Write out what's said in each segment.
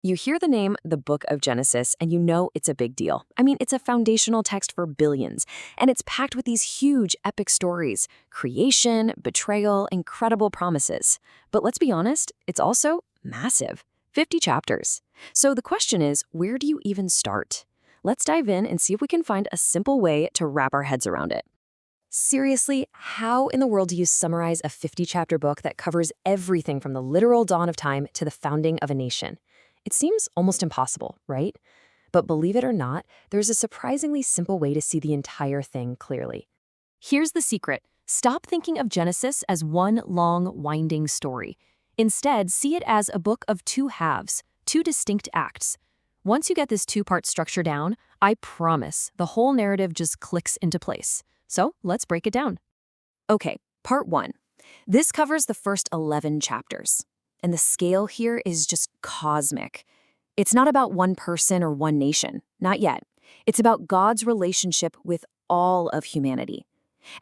You hear the name, the Book of Genesis, and you know it's a big deal. I mean, it's a foundational text for billions, and it's packed with these huge, epic stories: creation, betrayal, incredible promises. But let's be honest, it's also massive. 50 chapters. So the question is, where do you even start? Let's dive in and see if we can find a simple way to wrap our heads around it. Seriously, how in the world do you summarize a 50-chapter book that covers everything from the literal dawn of time to the founding of a nation? It seems almost impossible, right? But believe it or not, there's a surprisingly simple way to see the entire thing clearly. Here's the secret. Stop thinking of Genesis as one long, winding story. Instead, see it as a book of two halves, two distinct acts. Once you get this two-part structure down, I promise the whole narrative just clicks into place. So let's break it down. Okay, part 1. This covers the first 11 chapters. And the scale here is just cosmic. It's not about one person or one nation, not yet. It's about God's relationship with all of humanity.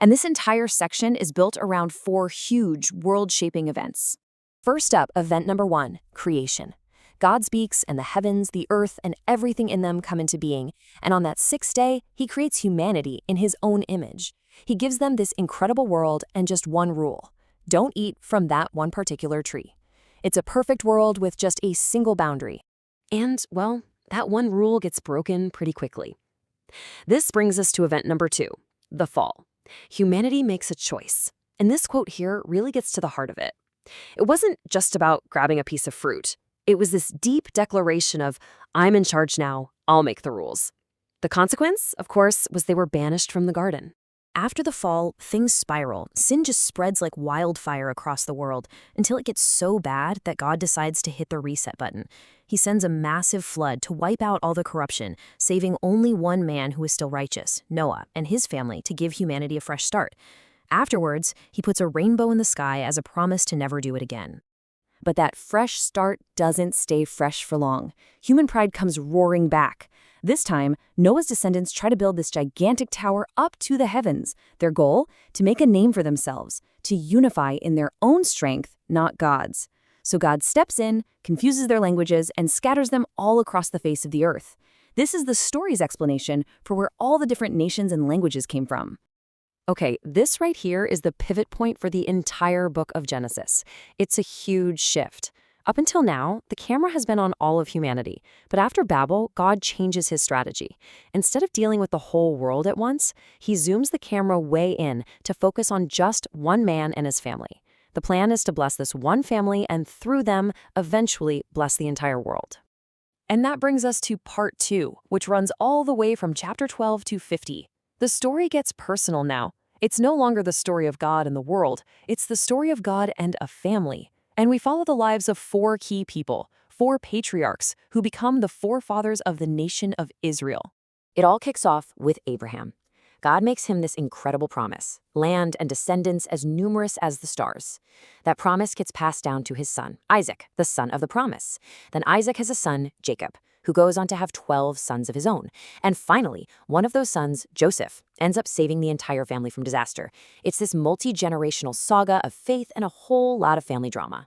And this entire section is built around 4 huge world-shaping events. First up, event number 1, creation. God speaks, and the heavens, the earth, and everything in them come into being. And on that 6th day, he creates humanity in his own image. He gives them this incredible world and just one rule: don't eat from that one particular tree. It's a perfect world with just a single boundary. And, well, that one rule gets broken pretty quickly. This brings us to event number 2, the fall. Humanity makes a choice. And this quote here really gets to the heart of it. It wasn't just about grabbing a piece of fruit. It was this deep declaration of, I'm in charge now, I'll make the rules. The consequence, of course, was they were banished from the garden. After the fall, things spiral. Sin just spreads like wildfire across the world until it gets so bad that God decides to hit the reset button. He sends a massive flood to wipe out all the corruption, saving only one man who is still righteous, Noah, and his family to give humanity a fresh start. Afterwards, he puts a rainbow in the sky as a promise to never do it again. But that fresh start doesn't stay fresh for long. Human pride comes roaring back. This time, Noah's descendants try to build this gigantic tower up to the heavens. Their goal? To make a name for themselves, to unify in their own strength, not God's. So God steps in, confuses their languages, and scatters them all across the face of the earth. This is the story's explanation for where all the different nations and languages came from. Okay, this right here is the pivot point for the entire book of Genesis. It's a huge shift. Up until now, the camera has been on all of humanity, but after Babel, God changes his strategy. Instead of dealing with the whole world at once, he zooms the camera way in to focus on just one man and his family. The plan is to bless this one family and through them, eventually bless the entire world. And that brings us to part 2, which runs all the way from chapter 12 to 50. The story gets personal now. It's no longer the story of God and the world. It's the story of God and a family. And we follow the lives of 4 key people, 4 patriarchs, who become the forefathers of the nation of Israel. It all kicks off with Abraham. God makes him this incredible promise: land and descendants as numerous as the stars. That promise gets passed down to his son, Isaac, the son of the promise. Then Isaac has a son, Jacob, who goes on to have 12 sons of his own. And finally, one of those sons, Joseph, ends up saving the entire family from disaster. It's this multi-generational saga of faith and a whole lot of family drama.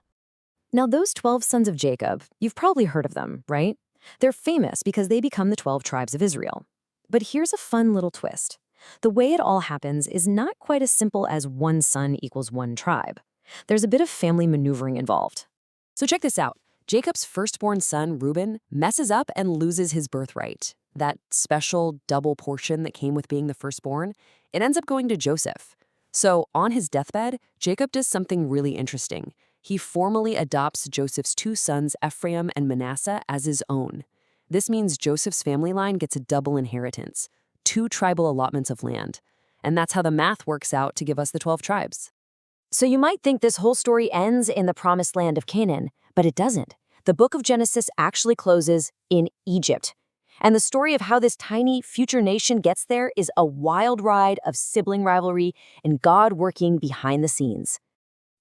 Now, those 12 sons of Jacob, you've probably heard of them, right? They're famous because they become the 12 tribes of Israel. But here's a fun little twist. The way it all happens is not quite as simple as one son equals one tribe. There's a bit of family maneuvering involved. So check this out. Jacob's firstborn son, Reuben, messes up and loses his birthright. That special double portion that came with being the firstborn, it ends up going to Joseph. So on his deathbed, Jacob does something really interesting. He formally adopts Joseph's 2 sons, Ephraim and Manasseh, as his own. This means Joseph's family line gets a double inheritance, 2 tribal allotments of land. And that's how the math works out to give us the 12 tribes. So you might think this whole story ends in the promised land of Canaan, but it doesn't. The book of Genesis actually closes in Egypt. And the story of how this tiny future nation gets there is a wild ride of sibling rivalry and God working behind the scenes.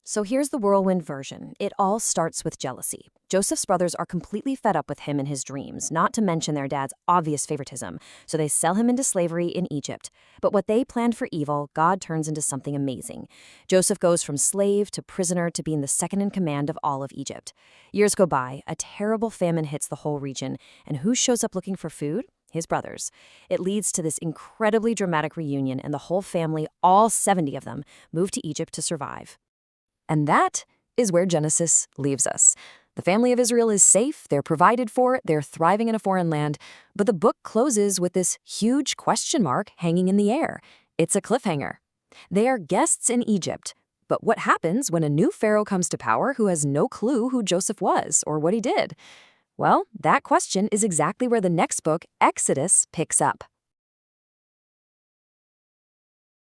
So here's the whirlwind version. It all starts with jealousy. Joseph's brothers are completely fed up with him and his dreams, not to mention their dad's obvious favoritism, so they sell him into slavery in Egypt. But what they planned for evil, God turns into something amazing. Joseph goes from slave to prisoner to being the second in command of all of Egypt. Years go by, a terrible famine hits the whole region, and who shows up looking for food? His brothers. It leads to this incredibly dramatic reunion, and the whole family, all 70 of them, move to Egypt to survive. And that is where Genesis leaves us. The family of Israel is safe, they're provided for, they're thriving in a foreign land, but the book closes with this huge question mark hanging in the air. It's a cliffhanger. They are guests in Egypt, but what happens when a new pharaoh comes to power who has no clue who Joseph was or what he did? Well, that question is exactly where the next book, Exodus, picks up.